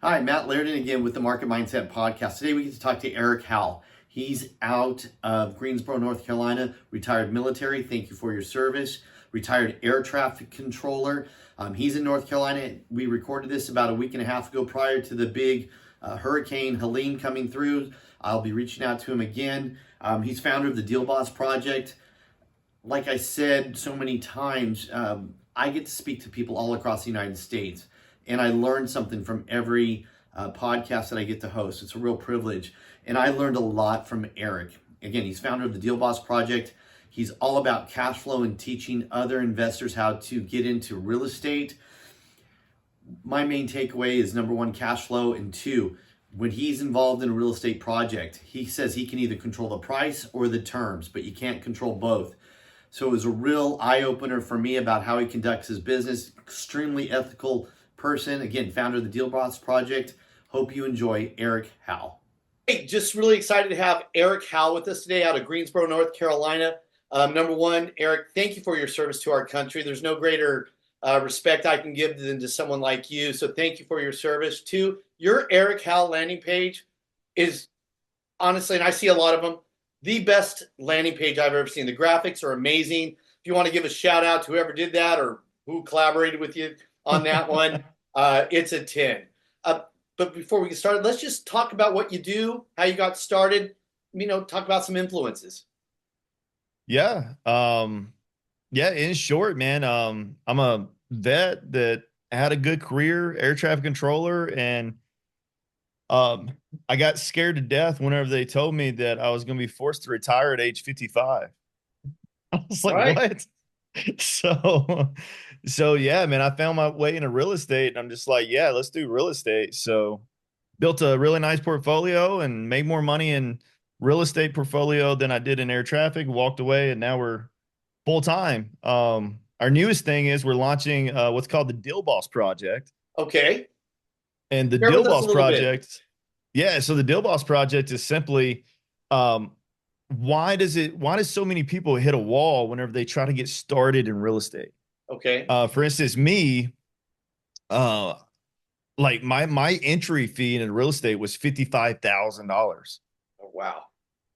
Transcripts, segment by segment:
Hi, Matt Lairden again with the Market Mindset Podcast. Today we get to talk to Eric Howell. He's out of Greensboro, North Carolina, retired military. Thank you for your service. Retired air traffic controller. He's in North Carolina. We recorded this about a week and a half ago prior to the big Hurricane Helene coming through. I'll be reaching out to him again. He's founder of the Deal Boss Project. Like I said so many times, I get to speak to people all across the United States, and I learn something from every podcast that I get to host. It's a real privilege, and I learned a lot from Eric. Again, he's founder of the Deal Boss Project. He's all about cash flow and teaching other investors how to get into real estate. My main takeaway is number one, cash flow, and two, when he's involved in a real estate project, he says he can either control the price or the terms, but you can't control both. So it was a real eye-opener for me about how he conducts his business. Extremely ethical person. Again, founder of the Deal Boss Project. Hope you enjoy Eric Howell. Hey, just really excited to have Eric Howell with us today out of Greensboro, North Carolina. Number one, Eric, thank you for your service to our country. There's no greater respect I can give than to someone like you. So thank you for your service. Two, your Eric Howell landing page is honestly, and I see a lot of them, the best landing page I've ever seen. The graphics are amazing. If you want to give a shout out to whoever did that or who collaborated with you on that one, it's a 10. But before we get started, let's just talk about what you do, how you got started, talk about some influences. Yeah. In short, man, I'm a vet that had a good career, air traffic controller, and I got scared to death whenever they told me that I was going to be forced to retire at age 55. I was like, Right. what? So, so yeah, man, I found my way into real estate and I'm just like, yeah, let's do real estate. So built a really nice portfolio and made more money in real estate portfolio than I did in air traffic, walked away, and now we're full time. Our newest thing is we're launching what's called the Deal Boss Project. Okay. And the Share Deal with us a Boss little bit. Project, yeah, so the Deal Boss Project is simply um, why does so many people hit a wall whenever they try to get started in real estate? Okay. For instance, me, uh, like my entry fee in real estate was $55,000. Oh, wow.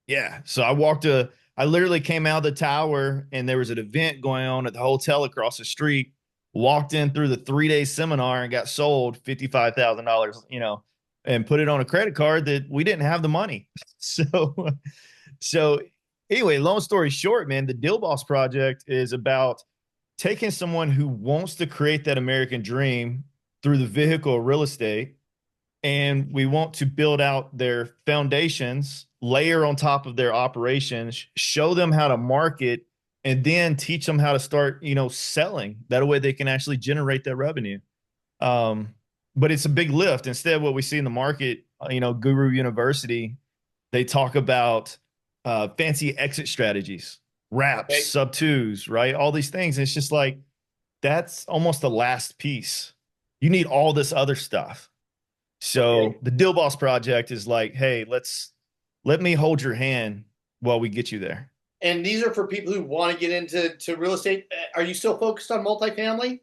Yeah. So I literally came out of the tower and there was an event going on at the hotel across the street, walked in through the 3 day seminar and got sold $55,000, and put it on a credit card that we didn't have the money. So, so anyway, long story short, man, the Deal Boss Project is about taking someone who wants to create that American dream through the vehicle of real estate, and we want to build out their foundations, layer on top of their operations, show them how to market, and then teach them how to start, selling. That way they can actually generate that revenue. Um, but it's a big lift. Instead, what we see in the market, Guru University, they talk about fancy exit strategies, wraps, Okay. sub twos, right? All these things. And it's just like, that's almost the last piece. You need all this other stuff. Okay. So the Deal Boss Project is like, hey, let me hold your hand while we get you there. And these are for people who want to get into real estate. Are you still focused on multifamily?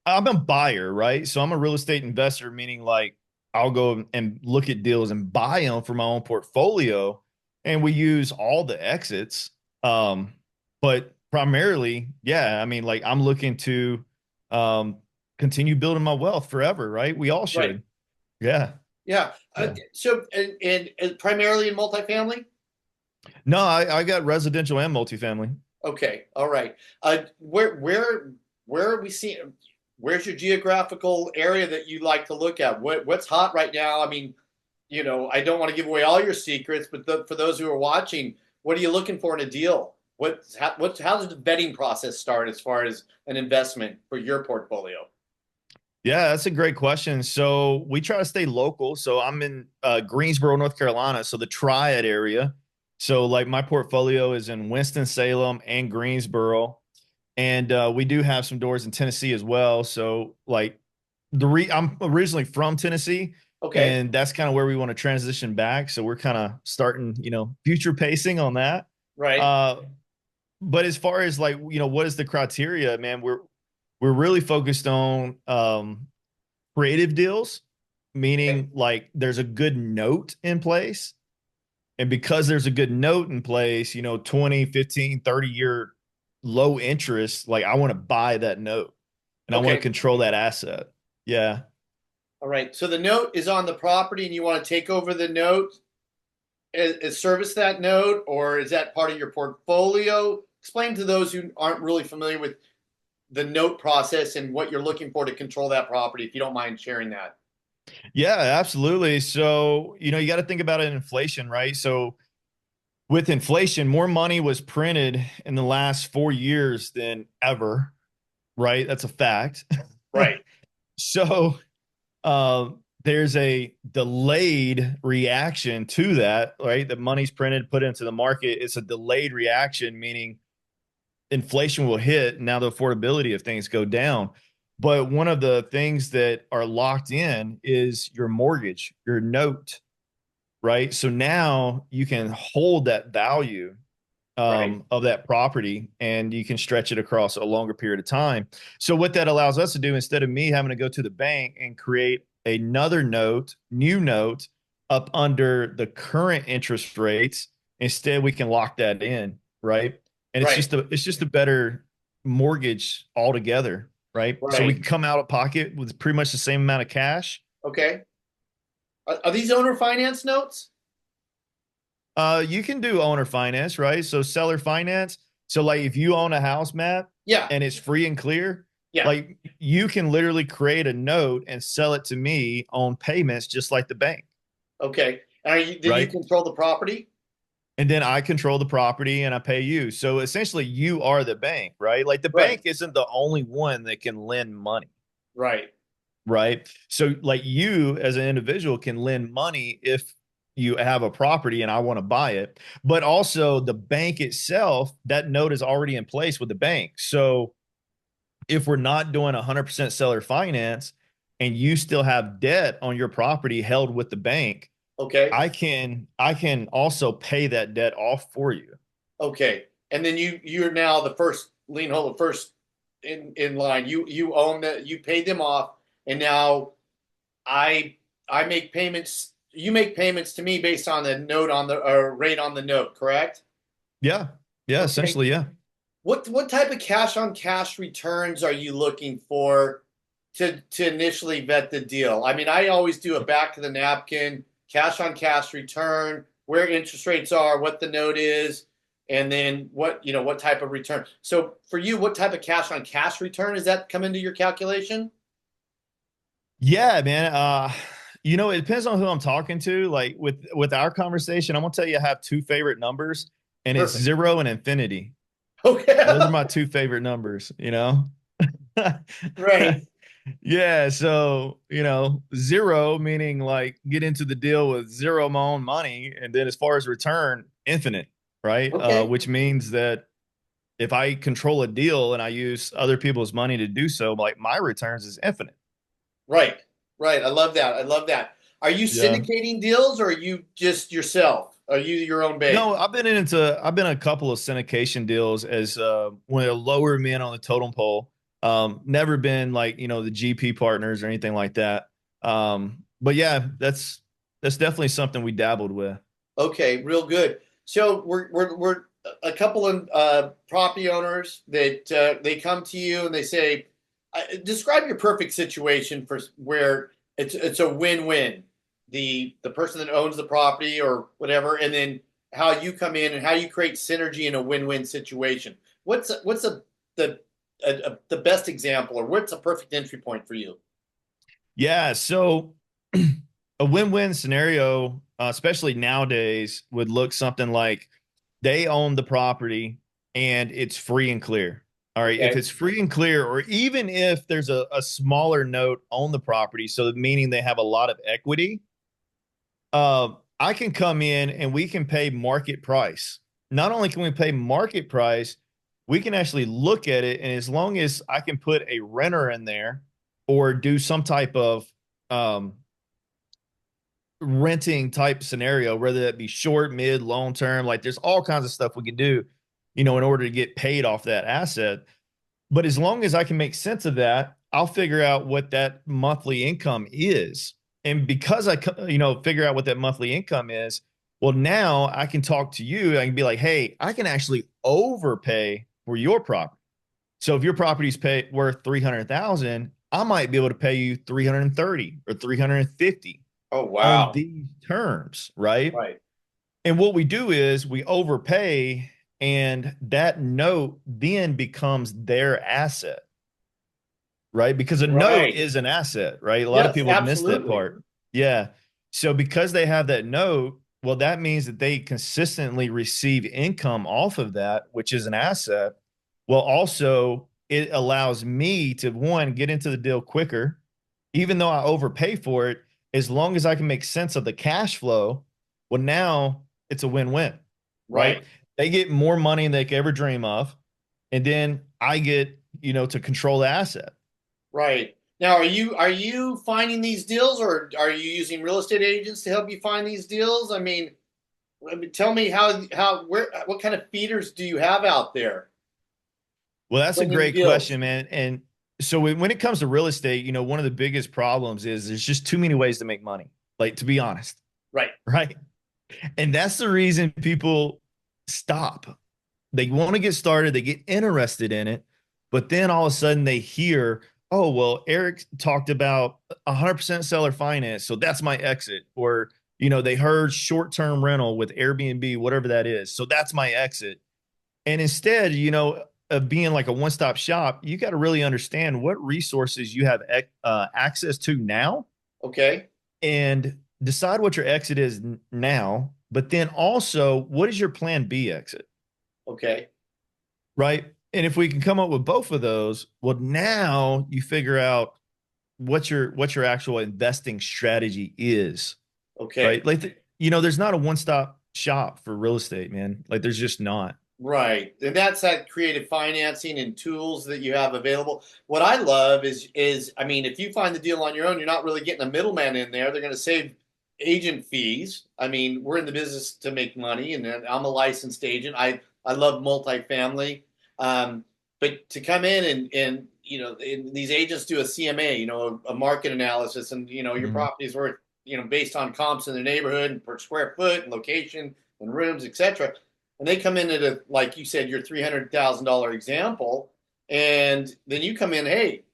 I'm a buyer, right? So I'm a real estate investor, meaning like I'll go and look at deals and buy them for my own portfolio, and we use all the exits. But primarily, yeah, I mean, like I'm looking to um, continue building my wealth forever, right? We all Right. should. Yeah. Yeah. Yeah. So, and primarily in multifamily? No, I got residential and multifamily. Okay. All right. Where are we seeing? Where's your geographical area that you like to look at? What's hot right now? I mean, I don't want to give away all your secrets, but for those who are watching, what are you looking for in a deal? How does the vetting process start as far as an investment for your portfolio? Yeah, that's a great question. So we try to stay local. So I'm in Greensboro, North Carolina, so the Triad area. So like my portfolio is in Winston-Salem and Greensboro, and we do have some doors in Tennessee as well. So like I'm originally from Tennessee, Okay. and that's kind of where we want to transition back. So we're kind of starting, future pacing on that. Right. Uh, but as far as like, what is the criteria, man? We're really focused on creative deals. Okay. meaning like there's a good note in place. And because there's a good note in place, 20, 15, 30-year low interest, like I want to buy that note and I want to Okay. control that asset. Yeah. All right. So the note is on the property and you want to take over the note and service that note, or is that part of your portfolio? Explain to those who aren't really familiar with the note process and what you're looking for to control that property, if you don't mind sharing that. Yeah, absolutely. So, you got to think about it in inflation, right? So, with inflation, more money was printed in the last 4 years than ever, right? That's a fact. Right. So, uh, there's a delayed reaction to that, right? The money's printed, put into the market. It's a delayed reaction, meaning inflation will hit. Now the affordability of things go down. But one of the things that are locked in is your mortgage, your note, right? So now you can hold that value Right. of that property and you can stretch it across a longer period of time. So what that allows us to do, instead of me having to go to the bank and create another note, new note up under the current interest rates, instead we can lock that in, right? And it's Right. just a better mortgage altogether, right? So we Right. can come out of pocket with pretty much the same amount of cash. Okay. Are these owner finance notes? You can do owner finance, right? So seller finance. So like if you own a house, Matt, Yeah. and it's free and clear, Yeah. like you can literally create a note and sell it to me on payments just like the bank, Okay. And then you right? control the property? And then I control the property and I pay you. So essentially you are the bank, right? Like the Right. bank isn't the only one that can lend money, Right. right? So like you as an individual can lend money if you have a property and I want to buy it, but also the bank itself, that note is already in place with the bank. So if we're not doing 100% seller finance and you still have debt on your property held with the bank, Okay. I can also pay that debt off for you. Okay. And then you're now the first lien holder, first in line. You own that. You paid them off, and now I I make payments. You make payments to me based on the note on the or rate on the note. Correct? Yeah. Yeah, Okay. essentially, yeah. What type of cash on cash returns are you looking for to initially vet the deal? I mean, I always do a back of the napkin cash on cash return, where interest rates are, what the note is, and then what type of return. So for you, what type of cash on cash return does that come into your calculation? Yeah, man. It depends on who I'm talking to. Like with our conversation, I'm gonna tell you I have two favorite numbers, and it's Perfect. 0 and infinity. Okay. Those are my two favorite numbers. Right. Yeah, so 0 meaning like get into the deal with zero of my own money, and then as far as return, infinite, right? Okay. Which means that if I control a deal and I use other people's money to do so, like my returns is infinite. Right. Right. I love that. I love that. Are you Yeah. syndicating deals or are you just yourself? Are you your own bank? No, I've been in a couple of syndication deals as one of the lower men on the totem pole. Never been like, the GP partners or anything like that. But yeah, that's definitely something we dabbled with. Okay, real good. So we're a couple of property owners that they come to you and they say, describe your perfect situation for where it's a win-win. The person that owns the property or whatever, and then how you come in and how you create synergy in a win-win situation. What's the best example, or what's a perfect entry point for you? Yeah, so a win-win scenario, especially nowadays, would look something like they own the property and it's free and clear. All right. If Okay. it's free and clear, or even if there's a smaller note on the property, so meaning they have a lot of equity, I can come in and we can pay market price. Not only can we pay market price, we can actually look at it. And as long as I can put a renter in there or do some type of um, renting type scenario, whether that be short, mid, long term. Like there's all kinds of stuff we can do, in order to get paid off that asset. But as long as I can make sense of that, I'll figure out what that monthly income is. and because figure out what that monthly income is, well, now I can talk to you. I can be like, hey, I can actually overpay for your property. So if your property's worth 300,000, I might be able to pay you 330 or 350 Oh, on wow. these terms, right? Right. And what we do is we overpay, and that note then becomes their asset, right? Because a note Right. is an asset, right? A lot of Yes, people miss that absolutely. part. Yeah. So because they have that note, well, that means that they consistently receive income off of that, which is an asset. Well, also, it allows me to, one, get into the deal quicker, even though I overpay for it, as long as I can make sense of the cash flow. Well, now it's a win-win, right? Right. They get more money than they could ever dream of. And then I get, to control the asset. Right. Now, are you finding these deals, or are you using real estate agents to help you find these deals? I mean, tell me how where what kind of feeders do you have out there Well, that's a bringing great deals? question, man. And so when it comes to real estate, one of the biggest problems is there's just too many ways to make money. Like, to be honest, Right. right? And that's the reason people stop. They want to get started, they get interested in it, but then all of a sudden they hear, oh, well, Eric talked about 100% seller finance, so that's my exit. Or, they heard short-term rental with Airbnb, whatever that is, so that's my exit. And instead, of being like a one-stop shop, you got to really understand what resources you have access to now, Okay. and decide what your exit is now. But then also, what is your plan B exit, Okay. right? And if we can come up with both of those, well, now you figure out what your actual investing strategy is, Okay. right? Like, there's not a one-stop shop for real estate, man. Like, there's just not. Right. And that's that creative financing and tools that you have available. What I love is I mean, if you find the deal on your own, you're not really getting a middleman in there. They're going to save agent fees. I mean, we're in the business to make money, and I'm a licensed agent. I love multifamily. Um, but to come in and these agents do a CMA, a market analysis, and your Mhm. property is worth, based on comps in the neighborhood and per square foot and location and rooms, etc, and they come in at like you said, your $300,000 example, and then you come in, hey,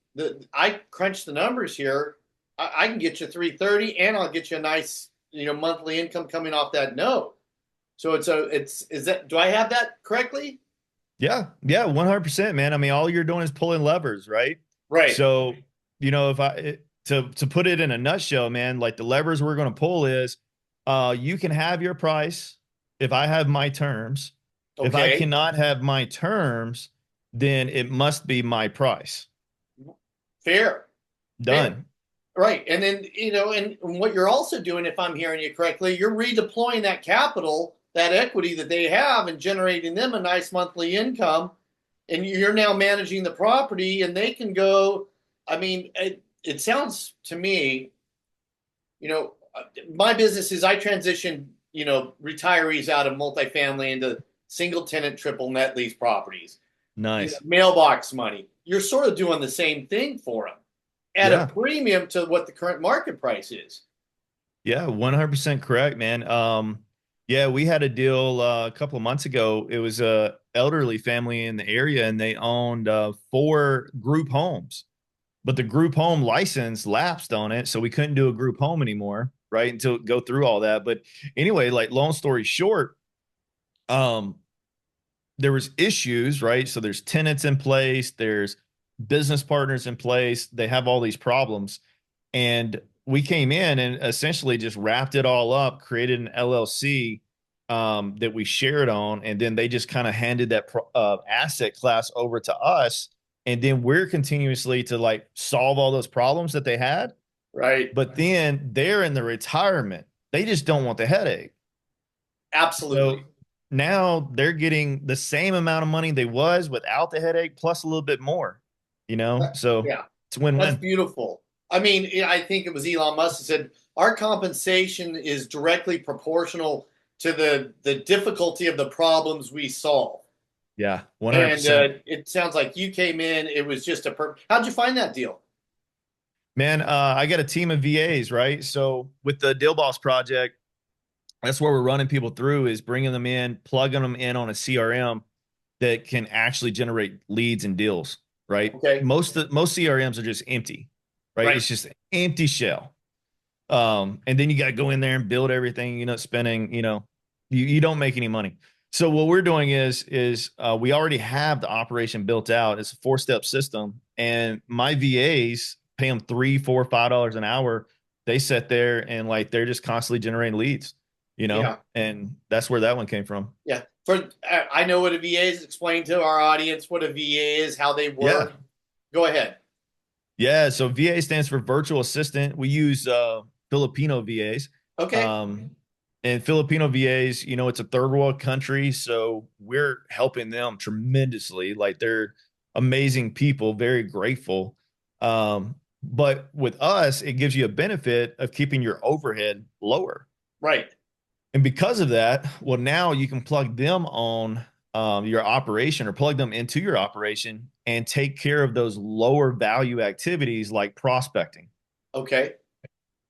I crunched the numbers here. I can get you 330, and I'll get you a nice, monthly income coming off that note. So it's is that do I have that correctly? Yeah, yeah, 100%, man. I mean, all you're doing is pulling levers, right? Right. So, if to put it in a nutshell, man, like the levers we're going to pull is, you can have your price if I have my terms. If I Okay. cannot have my terms, then it must be my price. Fair. Fair. Done. Right. And then, and what you're also doing, if I'm hearing you correctly, you're redeploying that capital, that equity that they have, and generating them a nice monthly income. And you're now managing the property, and they can go. I mean, it sounds to me, my business is I transition, retirees out of multifamily into single tenant, triple net lease properties, Nice. mailbox money. You're sort of doing the same thing for them at a Yeah. premium to what the current market price is. Yeah, 100% correct, man. Yeah, we had a deal a couple of months ago. It was a elderly family in the area, and they owned four group homes, but the group home license lapsed on it, so we couldn't do a group home anymore, right? Until go through all that. But anyway, like, long story short, um, there was issues, right? So there's tenants in place, there's business partners in place. They have all these problems, and we came in and essentially just wrapped it all up, created an LLC, that we shared on, and then they just kind of handed that asset class over to us, and then we're continuously to like solve all those problems that they had. Right. But then they're in the retirement; they just don't want the headache. So Absolutely. now they're getting the same amount of money they was without the headache, plus a little bit more. So Yeah. it's a That's win-win. beautiful. I mean, I think it was Elon Musk that said our compensation is directly proportional to the difficulty of the problems we solve. Yeah, And 100%. it sounds like you came in. It was just how'd you find that deal? Man, I got a team of VAs, right? So with the Deal Boss project, that's where we're running people through is bringing them in, plugging them in on a CRM that can actually generate leads and deals, right? Okay. Most CRMs are just empty, right? Right. It's just empty shell. And then you got to go in there and build everything, spending, you don't make any money. So what we're doing is we already have the operation built out. It's a 4-step system, and my VAs pay them $3, $4, $5 an hour. They sit there and like they're just constantly generating leads, Yeah. and that's where that one came from. Yeah. I know what a VA is. Explain to our audience what a VA is, how they Yeah. work. Go ahead. Yeah, so VA stands for virtual assistant. We use Filipino VAs. Okay. Um, and Filipino VAs, it's a third world country, so we're helping them tremendously. Like they're amazing people, very grateful. But with us, it gives you a benefit of keeping your overhead lower. Right. And because of that, well, now you can plug them on your operation or plug them into your operation and take care of those lower value activities like prospecting. Okay.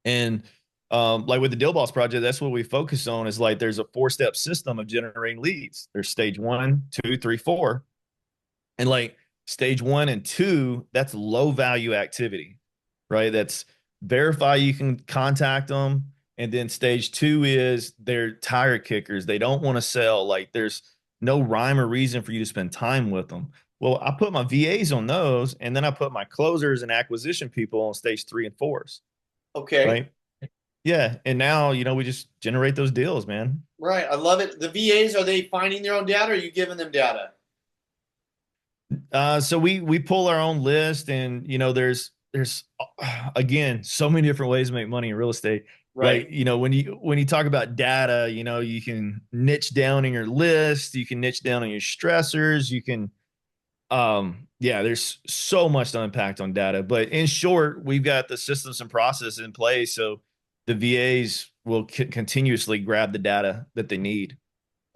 And like with the Deal Boss project, that's what we focus on is like there's a 4-step system of generating leads. There's stage 1, 2, 3, 4. And like stage 1 and 2, that's low value activity, right? That's verify you can contact them. And then stage 2 is they're tire kickers. They don't want to sell. Like there's no rhyme or reason for you to spend time with them. Well, I put my VAs on those, and then I put my closers and acquisition people on stage 3 and 4s, Okay. right? Yeah. And now, we just generate those deals, man. Right. I love it. The VAs, are they finding their own data, or are you giving them data? So we pull our own list, and there's again so many different ways to make money in real estate. Right. Like when you talk about data, you can niche down in your list, you can niche down on your stressors, you can yeah, there's so much to unpack on data. But in short, we've got the systems and processes in place, so the VAs will continuously grab the data that they need.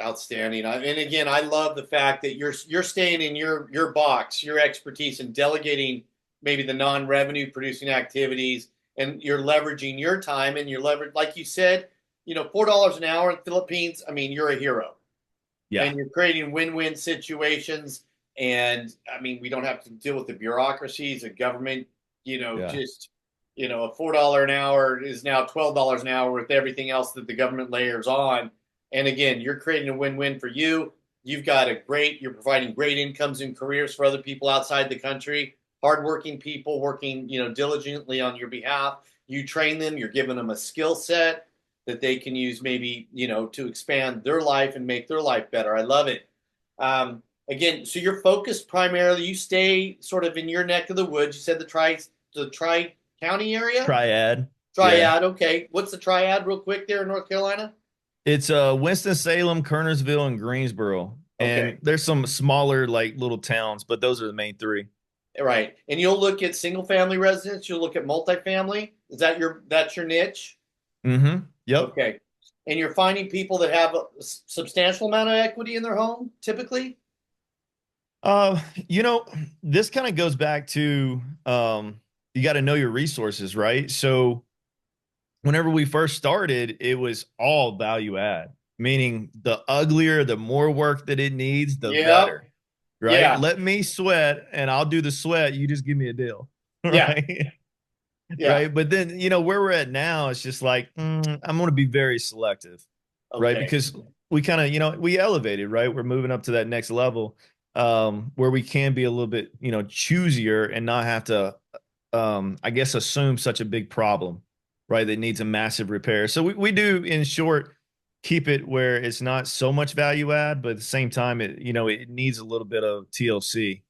Outstanding. And again, I love the fact that you're staying in your box, your expertise, and delegating maybe the non-revenue producing activities, and you're leveraging your time and you're leverage, like you said, $4 an hour in the Philippines. I mean, you're a hero, Yeah. and you're creating win-win situations. And I mean, we don't have to deal with the bureaucracies of government. Yeah. Just a $4 an hour is now $12 an hour with everything else that the government layers on. And again, you're creating a win-win for you. You're providing great incomes and careers for other people outside the country, hardworking people working, diligently on your behalf. You train them, you're giving them a skill set that they can use maybe, to expand their life and make their life better. I love it. Again, so you're focused primarily, you stay sort of in your neck of the woods. You said the Tri-County area? Triad. Yeah. Triad, okay. What's the Triad real quick there in North Carolina? It's Winston-Salem, Kernersville, and Greensboro. Okay. And there's some smaller like little towns, but those are the main three. Right. And you'll look at single family residents, you'll look at multifamily. That's your niche? Mm-hmm. Yep. Okay. And you're finding people that have a substantial amount of equity in their home, typically? Uh, you know, this kind of goes back to you got to know your resources, right? So whenever we first started, it was all value add, meaning the uglier, the more work that it needs, the Yep. better, right? Yeah. Let me sweat and I'll do the sweat. You just give me a deal, Yeah. right? Yeah. Right. But then, where we're at now, it's just like, I'm going to be very selective, right? Okay. Because we kind of, we elevated, right? We're moving up to that next level where we can be a little bit, choosier and not have to, I guess, assume such a big problem, right? That needs a massive repair. So we do, in short, keep it where it's not so much value add, but at the same time, it needs a little bit of TLC.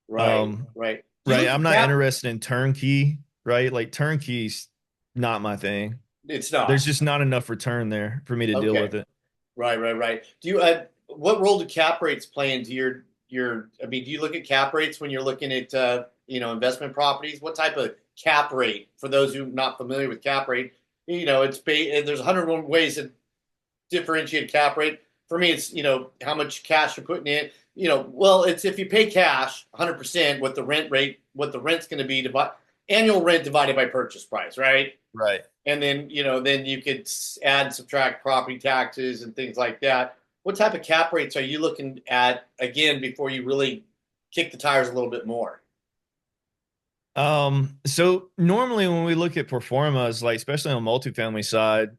Right. Right. Do you Right. look I'm at not interested in turnkey, right? Like turnkeys, not my thing. It's There's not. just not enough return there for me to deal Okay. with it. Right. Right. Right. What role do cap rates play into I mean, do you look at cap rates when you're looking at, investment properties? What type of cap rate, for those who are not familiar with cap rate, there's 101 ways to differentiate cap rate. For me, it's, how much cash you're putting in. Well, it's if you pay cash 100%, what the rent's going to be to buy. annual rent divided by purchase price, right? Right. And then, then you could add and subtract property taxes and things like that. What type of cap rates are you looking at again before you really kick the tires a little bit more? So normally when we look at performas, like especially on multifamily side,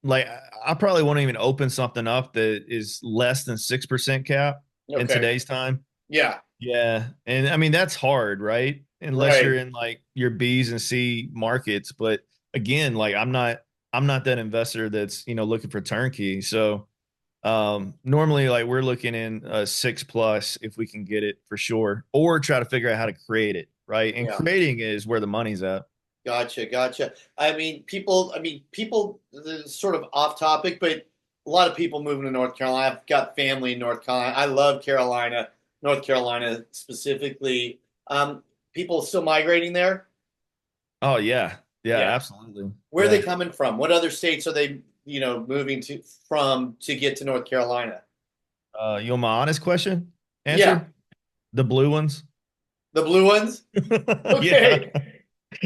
like I probably won't even open something up that is less than 6% cap in Okay. today's time. Yeah. Yeah. And I mean, that's hard, right? Unless you're Right. in like your B's and C markets. But again, like I'm not that investor that's, looking for turnkey. So normally like we're looking in a 6+ if we can get it for sure, or try to figure out how to create it. Right. And Yeah. creating is where the money's at. Gotcha. People, this is sort of off topic, but a lot of people moving to North Carolina. I've got family in North Carolina. I love Carolina, North Carolina specifically. People still migrating there? Oh yeah. Yeah, Yeah. absolutely. Where are they Yeah. coming from? What other states are they, moving to get to North Carolina? You want my honest question? Yeah, Answer? The blue ones? the blue ones. Yeah. Okay,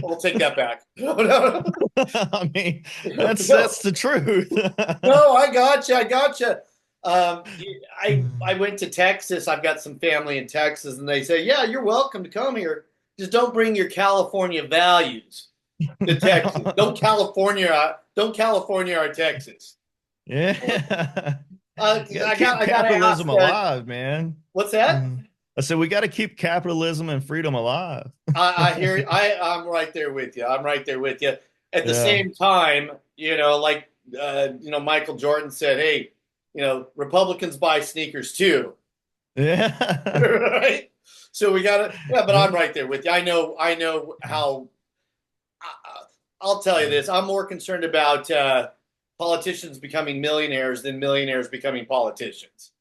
we'll take that back. No. I mean, that's No. that's the truth. No, I gotcha. I went to Texas. I've got some family in Texas, and they say, "Yeah, you're welcome to come here. Just don't bring your California values to Texas. Don't California our Texas." Yeah. You gotta I keep gotta ask capitalism alive, man. what's that? I said we gotta keep capitalism and freedom alive. I hear. I'm right there with you. I'm right there with you. At the Yeah. same time, like Michael Jordan said, "Hey, Republicans buy sneakers too." Yeah. Right? So we got to, yeah, but I'm right there with you. I know how, I'll tell you this. I'm more concerned about politicians becoming millionaires than millionaires becoming politicians.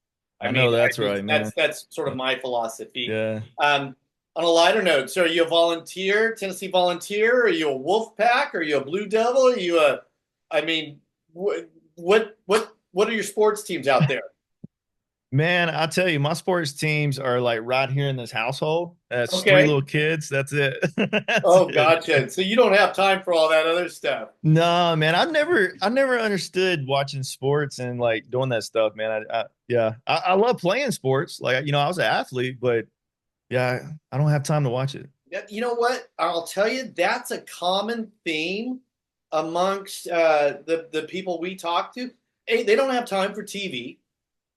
I I mean, know that's right, man. that's sort of my philosophy. Yeah. On a lighter note, so are you a volunteer, Tennessee volunteer? Are you a wolf pack? Are you a blue devil? Are you I mean, what are your sports teams out there? Man, I tell you, my sports teams are like right here in this household. That's three Okay. little kids. That's it. That's Oh, it. gotcha. So you don't have time for all that other stuff. No, man, I never understood watching sports and like doing that stuff, man. Yeah, I love playing sports. Like, I was an athlete, but yeah, I don't have time to watch it. Yeah, you know what? I'll tell you, that's a common theme amongst the people we talk to. Hey, they don't have time for TV.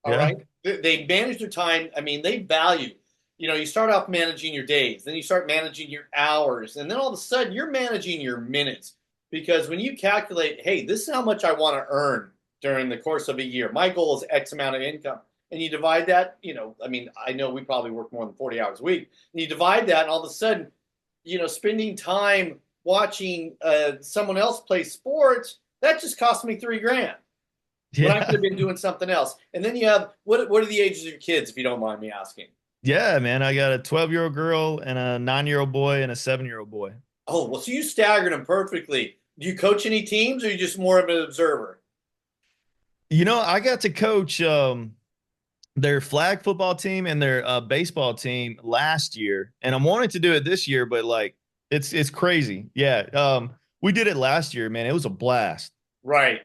All Yeah. right. They manage their time. I mean, they value, you start off managing your days, then you start managing your hours, and then all of a sudden you're managing your minutes. Because when you calculate, hey, this is how much I want to earn during the course of a year, my goal is X amount of income. And you divide that, I mean, I know we probably work more than 40 hours a week. And you divide that, and all of a sudden, spending time watching someone else play sports, that just cost me $3,000 when I could Yeah. have been doing something else. And then you have what are the ages of your kids, if you don't mind me asking? Yeah, man. I got a 12-year-old girl and a 9-year-old boy and a 7-year-old boy. Oh, well, so you staggered them perfectly. Do you coach any teams, or are you just more of an observer? I got to coach their flag football team and their baseball team last year, and I'm wanting to do it this year, but like it's crazy. Yeah. We did it last year, man. It was a blast. Right.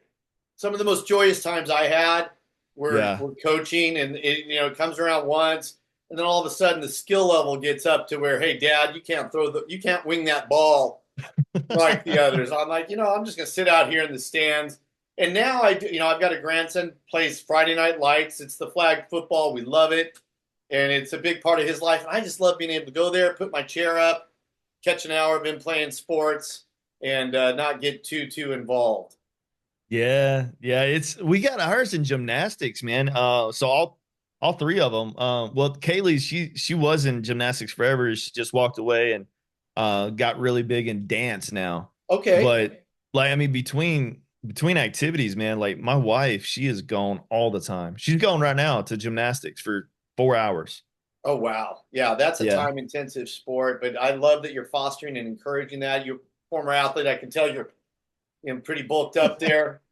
Some of the most joyous times I had Yeah. were coaching, and it comes around once, and then all of a sudden the skill level gets up to where, hey, Dad, you can't wing that ball like the others. I'm like, I'm just gonna sit out here in the stands. And now I do, I've got a grandson plays Friday Night Lights. It's the flag football. We love it, and it's a big part of his life. And I just love being able to go there, put my chair up, catch an hour of him playing sports, and not get too involved. Yeah, yeah. We got ours in gymnastics, man. So all three of them. Well, Kaylee, she was in gymnastics forever. She just walked away and got really big in dance now. Okay. But like, I mean, between activities, man, like my wife, she is gone all the time. She's going right now to gymnastics for 4 hours. Oh, wow. Yeah, that's a Yeah. time intensive sport, but I love that you're fostering and encouraging that. You're a former athlete. I can tell you're pretty bulked up there.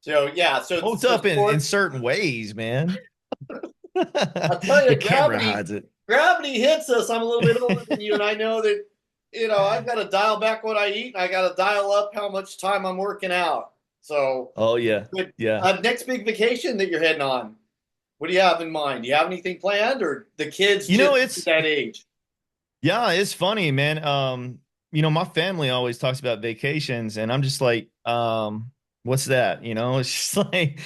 So, yeah. So, Bulked so up in sports, certain ways, man. I'll tell you, The camera hides it. gravity hits us. I'm a little bit older than you, and I know that I've got to dial back what I eat, and I got to dial up how much time I'm working out. So, Oh yeah. but Yeah. next big vacation that you're heading on, what do you have in mind? Do you have anything planned, or the kids You know, just at it's that age? yeah, it's funny, man. My family always talks about vacations, and I'm just like, what's that? It's just like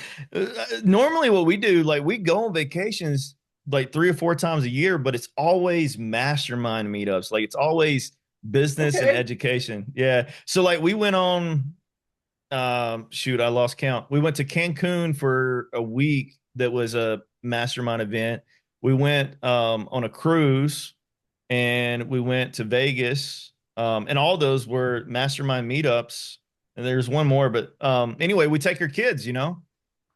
normally what we do, like we go on vacations like 3 or 4 times a year, but it's always mastermind meetups. Like it's always business and Okay. education. Yeah. So like we went on, shoot, I lost count. We went to Cancun for a week. That was a mastermind event. We went on a cruise, and we went to Vegas. And all those were mastermind meetups. And there's one more, but anyway, we take our kids,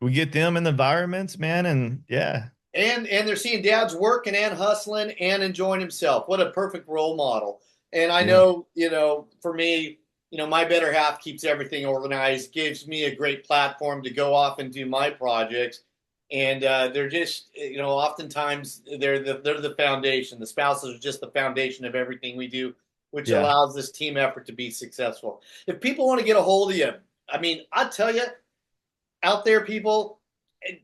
we get them in the environments, man. And yeah. And they're seeing dad's working and hustling and enjoying himself. What a perfect role model. And I Yeah. know, for me, my better half keeps everything organized, gives me a great platform to go off and do my projects. And they're just, oftentimes they're the foundation. The spouses are just the foundation of everything we do, which Yeah. allows this team effort to be successful. If people want to get a hold of you, I mean, I tell you, out there, people,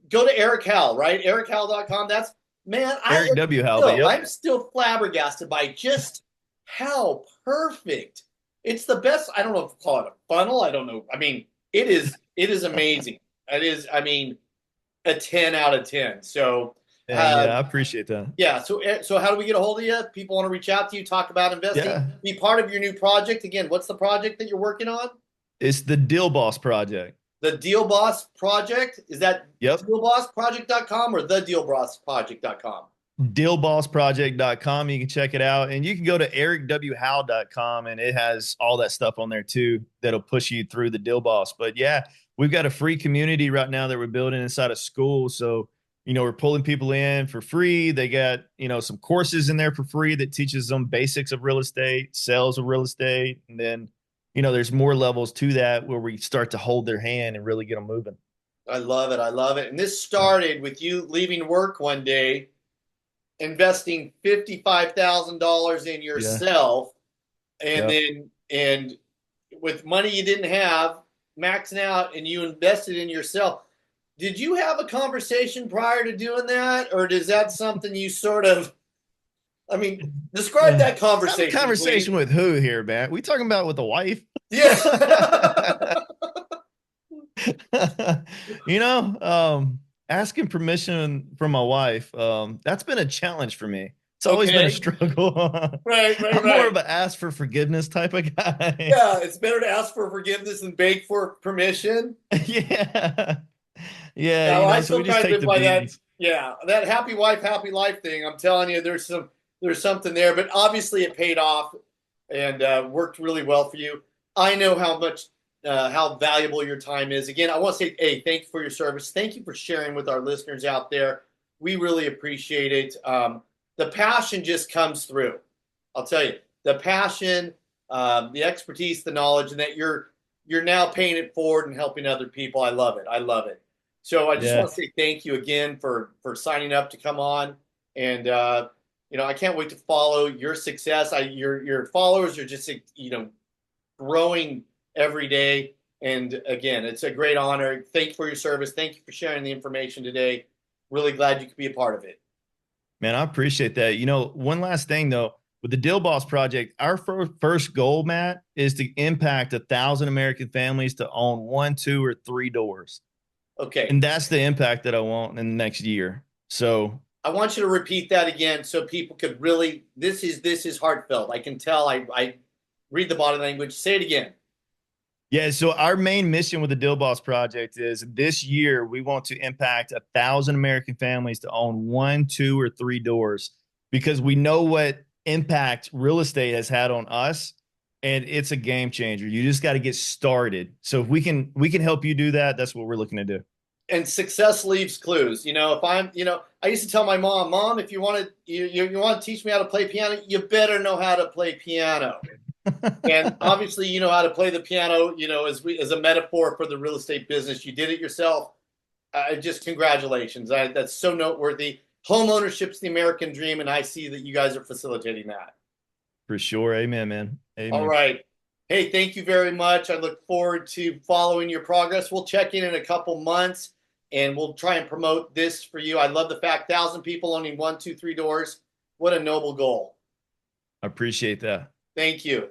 go to Eric Howell, right? EricHowell.com. That's, man, Eric W. Halbert. Yep. I'm still flabbergasted by just how perfect. It's the best. I don't know if to call it a funnel. I don't know. I mean, it is amazing. It is, I mean, a 10 out of 10. So, And yeah, I appreciate that. yeah. So how do we get a hold of you? People want to reach out to you, talk about investing, Yeah. be part of your new project. Again, what's the project that you're working on? It's the Deal Boss Project. The Deal Boss Project? Is that Yep. dealbossproject.com or thedealbossproject.com? Dealbossproject.com. You can check it out. And you can go to ericwhow.com, and it has all that stuff on there too that'll push you through the Deal Boss. But yeah, we've got a free community right now that we're building inside of school. So, we're pulling people in for free. They got, some courses in there for free that teaches them basics of real estate, sales of real estate. And then, there's more levels to that where we start to hold their hand and really get them moving. I love it. I love it. And this started with you leaving work one day, investing $55,000 in Yeah. yourself, and Yep. and with money you didn't have, maxing out, and you invested in yourself. Did you have a conversation prior to doing that, or is that something you sort of? I mean, describe that conversation. Conversation with who here, man? We talking about with the wife? Yeah. Asking permission from my wife, that's been a challenge for me. It's always been a struggle. Right. I'm more of an ask for forgiveness type of guy. Yeah, it's better to ask for forgiveness than beg for permission. Yeah. Yeah. Now, I So we still just kind of take live the by that. beatings. Yeah, that happy wife, happy life thing. I'm telling you, there's something there, but obviously it paid off and worked really well for you. I know how valuable your time is. Again, I want to say, hey, thank you for your service. Thank you for sharing with our listeners out there. We really appreciate it. The passion just comes through. I'll tell you, the passion, the expertise, the knowledge, and that you're now paying it forward and helping other people. I love it. I love it. So I just want to say thank you again for signing up to come on, and I can't wait to follow your success. Your followers are just growing every day, and again, it's a great honor. Thank you for your service. Thank you for sharing the information today. Really glad you could be a part of it. Man, I appreciate that. One last thing though, with the Deal Boss Project, our first goal, Matt, is to impact 1,000 American families to own 1, 2, or 3 doors. Okay. And that's the impact that I want in the next year. So I want you to repeat that again so people could really, this is heartfelt. I can tell. I read the body language. Say it again. Yeah. So our main mission with the Deal Boss Project is this year we want to impact 1,000 American families to own 1, 2, or 3 doors, because we know what impact real estate has had on us, and it's a game changer. You just got to get started. So if we can help you do that, that's what we're looking to do. And success leaves clues. If I'm, I used to tell my mom, if you want to, you want to teach me how to play piano, you better know how to play piano. And obviously, you know how to play the piano, as a metaphor for the real estate business. You did it yourself. Just congratulations. That's so noteworthy. Home ownership's the American dream, and I see that you guys are facilitating that. For sure. Amen, man. Amen. All right. Hey, thank you very much. I look forward to following your progress. We'll check in a couple months and we'll try and promote this for you. I love the fact 1,000 people owning 1, 2, 3 doors. What a noble goal. I appreciate that. Thank you.